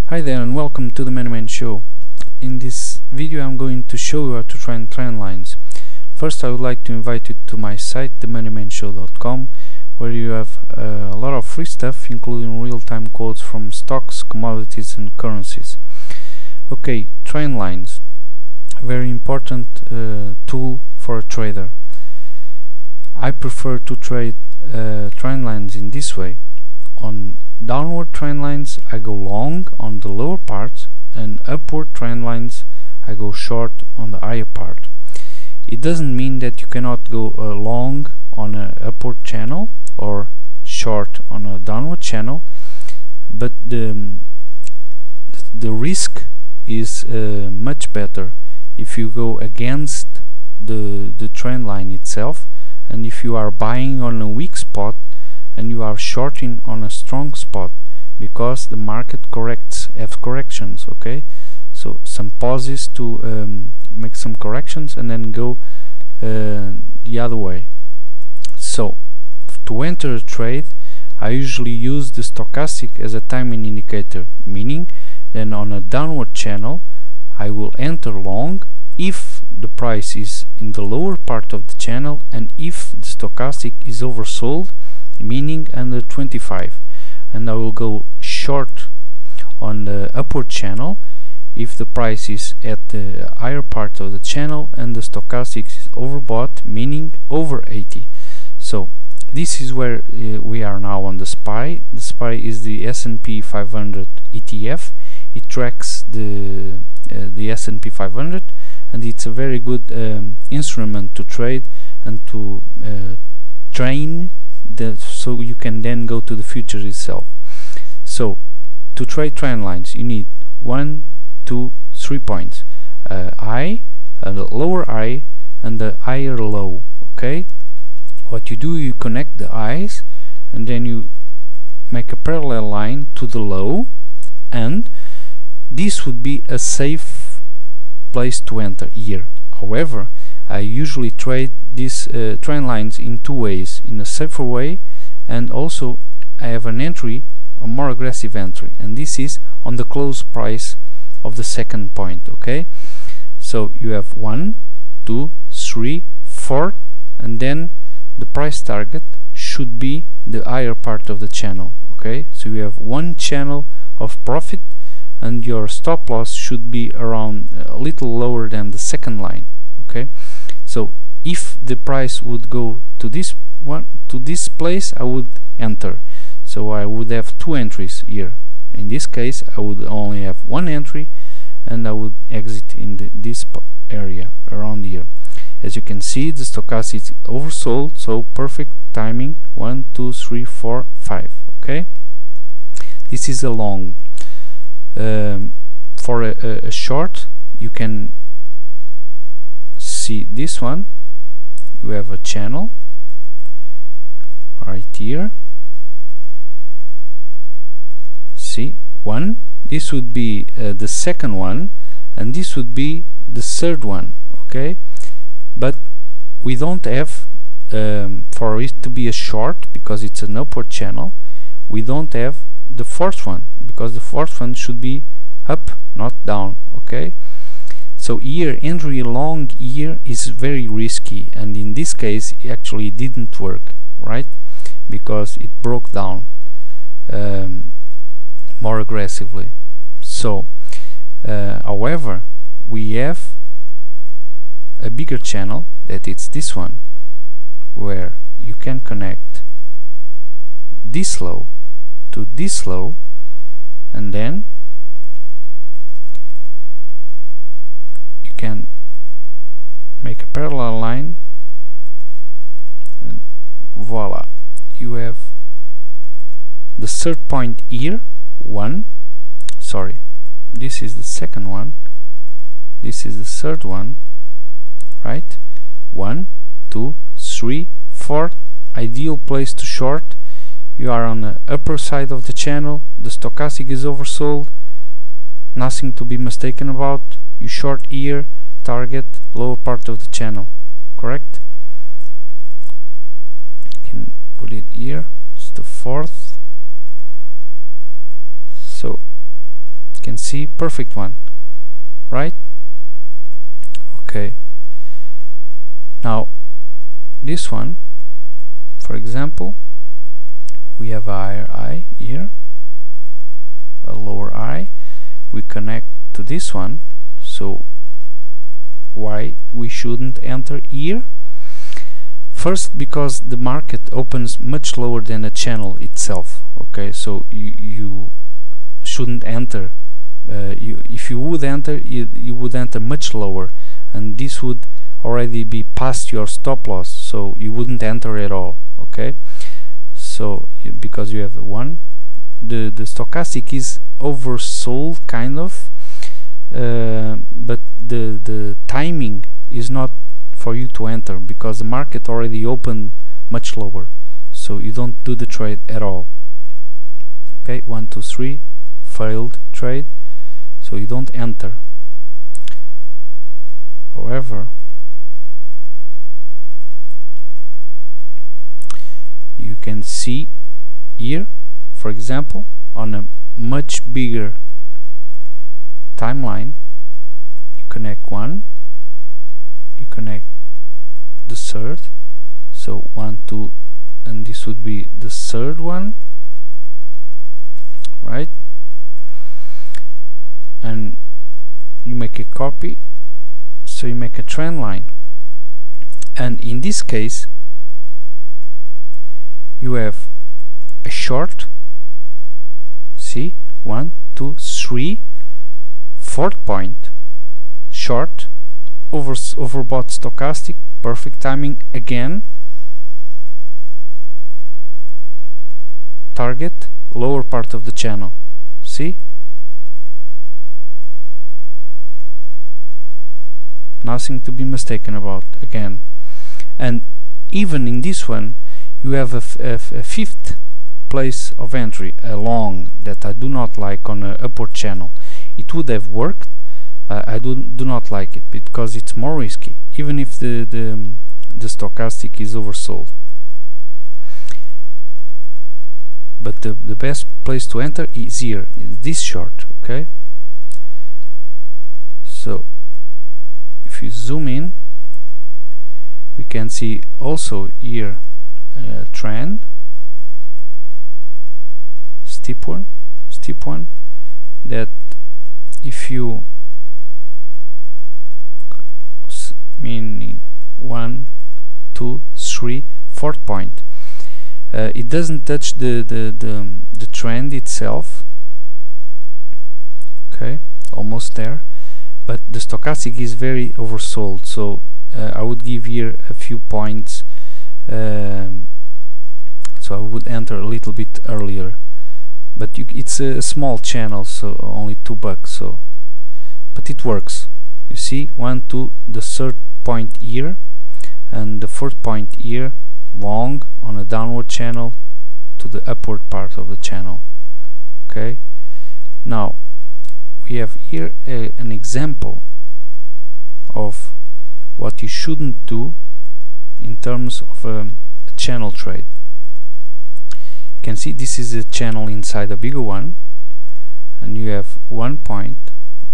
Hi there and welcome to the Man Show. In this video I'm going to show you how to trend lines. First I would like to invite you to my site themoneymanshow.com, where you have a lot of free stuff, including real-time quotes from stocks, commodities and currencies. Okay, trend lines, a very important tool for a trader. I prefer to trade trend lines in this way. On downward trend lines I go long on the lower part, and upward trend lines I go short on the higher part. It doesn't mean that you cannot go long on an upward channel or short on a downward channel, but the risk is much better if you go against the trend line itself, and if you are buying on a weak spot and you are shorting on a strong spot, because the market have corrections. Okay, so some pauses to make some corrections and then go the other way. So to enter a trade I usually use the stochastic as a timing indicator, meaning then on a downward channel I will enter long if the price is in the lower part of the channel and if the stochastic is oversold, meaning under 25, and I will go short on the upward channel if the price is at the higher part of the channel and the stochastic is overbought, meaning over 80. So this is where we are now on the SPY. The SPY is the S&P500 ETF. It tracks the S&P500, and it's a very good instrument to trade and to train so you can then go to the future itself. So to trade trend lines you need 1, 2, 3 points, high, a lower high and a higher low. Okay, what you do, you connect the highs and then you make a parallel line to the low, and this would be a safe place to enter here. However, I usually trade these trend lines in two ways: in a safer way, and also I have an entry, a more aggressive entry, and this is on the close price of the second point. Okay, so you have 1, 2, 3, 4, and then the price target should be the higher part of the channel. Okay, so you have one channel of profit and your stop loss should be around a little lower than the second line. Okay, so if the price would go to this one, to this place, I would enter. So I would have two entries here. In this case I would only have one entry and I would exit in this area around here. As you can see, the stochastic is oversold, so perfect timing. 1, 2, 3, 4, 5. Okay, this is a long. For a short you can see this one. You have a channel right here. See, one, this would be the second one, and this would be the third one. Okay, but we don't have for it to be a short, because it's an upward channel, we don't have the fourth one, because the fourth one should be up, not down. Okay, so here entry long here is very risky, and in this case it actually didn't work, right, because it broke down more aggressively. So however, we have a bigger channel, that it's this one, where you can connect this low to this low, and then you can make a parallel line, and voila, you have the third point here. This is the second one, this is the third one, right? 1, 2, 3, 4, ideal place to short. You are on the upper side of the channel, the stochastic is oversold, nothing to be mistaken about. You short here, target lower part of the channel, correct? You can put it here, it's the fourth. So can see perfect one, right? Okay, now this one, for example, we have a higher eye here, a lower eye, we connect to this one, so why we shouldn't enter here? First, because the market opens much lower than the channel itself. Okay, so you shouldn't enter. If you would enter, you would enter much lower, and this would already be past your stop loss, so you wouldn't enter at all. Okay, so because you have the stochastic is oversold kind of, but the timing is not for you to enter because the market already opened much lower, so you don't do the trade at all. Okay, 1 2 3 failed trade, so you don't enter. However, you can see here, for example, on a much bigger timeline, you connect one, you connect the third, so 1 2, and this would be the third one, right? And you make a copy, so you make a trend line, and in this case you have a short, see, 1 2 3, fourth point, short, overbought stochastic, perfect timing again, target, lower part of the channel, see, nothing to be mistaken about again. And even in this one you have a fifth place of entry, a long, that I do not like on an upward channel. It would have worked, but I do not like it because it's more risky, even if the stochastic is oversold. But the best place to enter is here, is this short. Okay, so if you zoom in, we can see also here a trend, steep one, that if you meaning 1 2 3 fourth point, it doesn't touch the trend itself. Okay, almost there, but the stochastic is very oversold, so I would give here a few points, so I would enter a little bit earlier, but it's a small channel, so only $2, so but it works. You see, 1 2, the third point here and the fourth point here, long on a downward channel to the upward part of the channel. Okay, now we have here an example of what you shouldn't do in terms of a channel trade. You can see this is a channel inside a bigger one, and you have one point,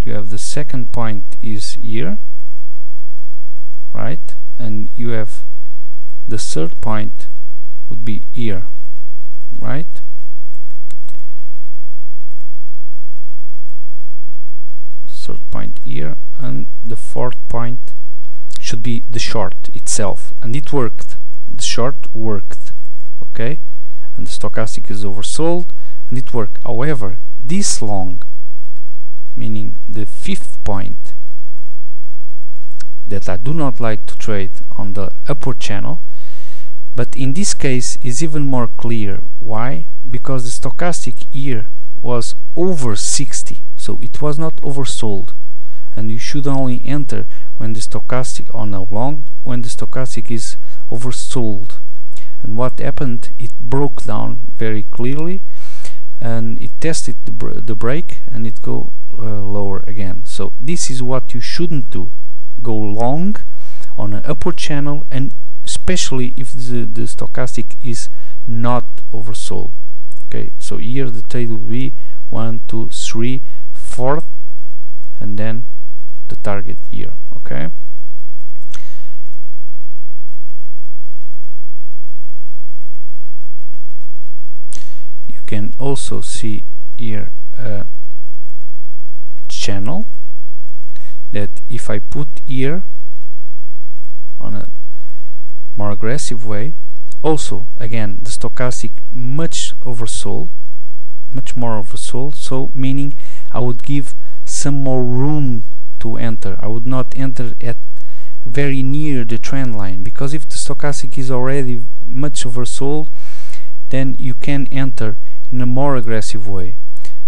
you have the second point is here, right, and you have the third point would be here, right? Third point here, and the fourth point should be the short itself, and it worked. The short worked, okay, and the stochastic is oversold, and it worked. However, this long, meaning the fifth point, that I do not like to trade on the upward channel, but in this case is even more clear. Why? Because the stochastic here was over 60, so it was not oversold, and you should only enter when the stochastic on a long, when the stochastic is oversold. And what happened, it broke down very clearly, and it tested the break, and it go lower again. So this is what you shouldn't do: go long on an upward channel, and especially if the stochastic is not oversold. Okay, so here the trade will be 1 2 3 fourth, and then the target here. Okay, you can also see here a channel that if I put here on a more aggressive way, also again the stochastic much oversold, much more oversold, so meaning I would give some more room to enter. I would not enter at very near the trend line, because if the stochastic is already much oversold, then you can enter in a more aggressive way,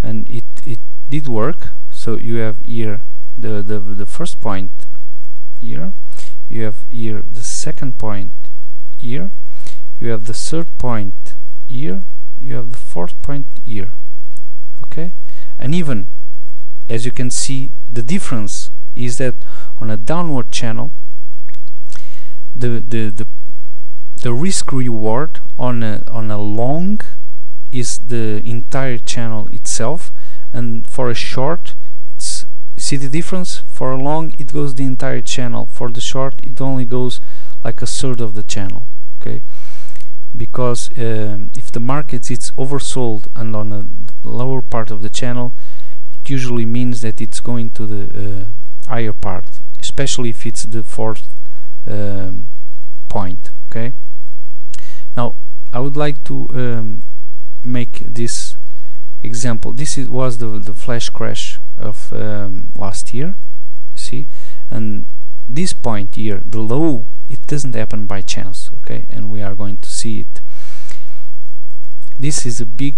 and it did work. So you have here the first point here, you have here the second point here, you have the third point here, you have the fourth point here. Okay, and even as you can see, the difference is that on a downward channel, the risk reward on a long is the entire channel itself, and for a short, it's, see the difference? For a long it goes the entire channel, for the short it only goes like a third of the channel. Okay, because if the market is oversold and on a lower part of the channel, it usually means that it's going to the higher part, especially if it's the fourth point. Okay, now I would like to make this example. This was the flash crash of last year, see, and this point here, the low, it doesn't happen by chance. Okay, and we are going to see it. This is a big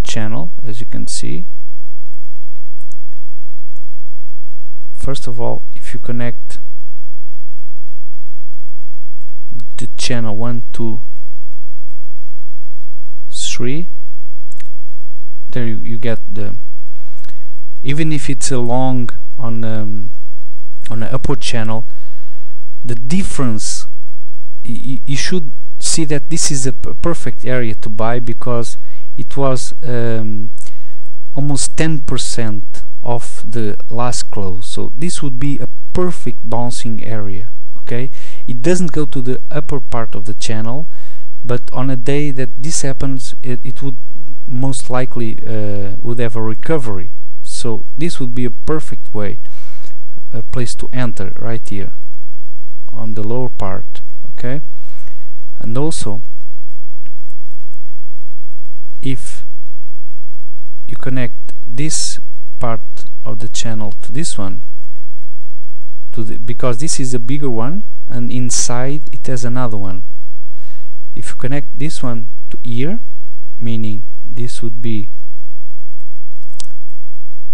channel, as you can see. First of all, if you connect the channel 1, 2, 3, there you get the, even if it's a long on an upward channel, the difference, you should see that this is a perfect area to buy, because it was almost 10% of the last close. So this would be a perfect bouncing area. Okay, it doesn't go to the upper part of the channel, but on a day that this happens, it would most likely would have a recovery. So this would be a perfect way, a place to enter right here on the lower part. Okay, and also if you connect this part of the channel to this one, because this is a bigger one and inside it has another one. If you connect this one to here, meaning this would be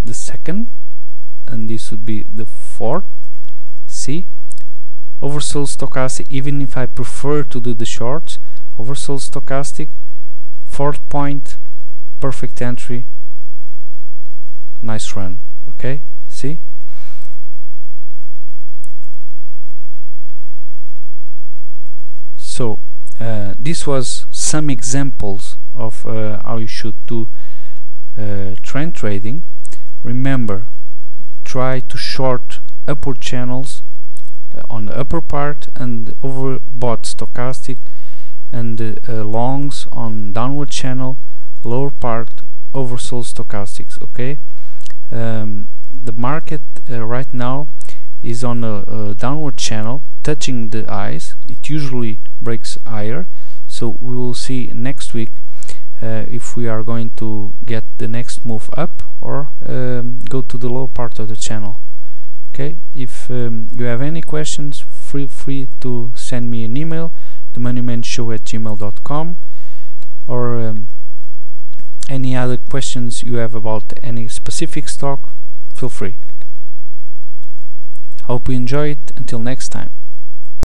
the second and this would be the fourth, see, oversold stochastic, even if I prefer to do the shorts, oversold stochastic, fourth point, perfect entry, nice run. Okay, see, so this was some examples of how you should do trend trading. Remember, try to short upward channels on the upper part and overbought stochastic, and longs on downward channel, lower part oversold stochastics. Okay, the market right now is on a downward channel touching the highs. It usually breaks higher, so we will see next week if we are going to get the next move up or go to the low part of the channel. Okay, if you have any questions, feel free to send me an email, themoneymanshow@gmail.com, or any other questions you have about any specific stock, feel free. Hope you enjoy it. Until next time.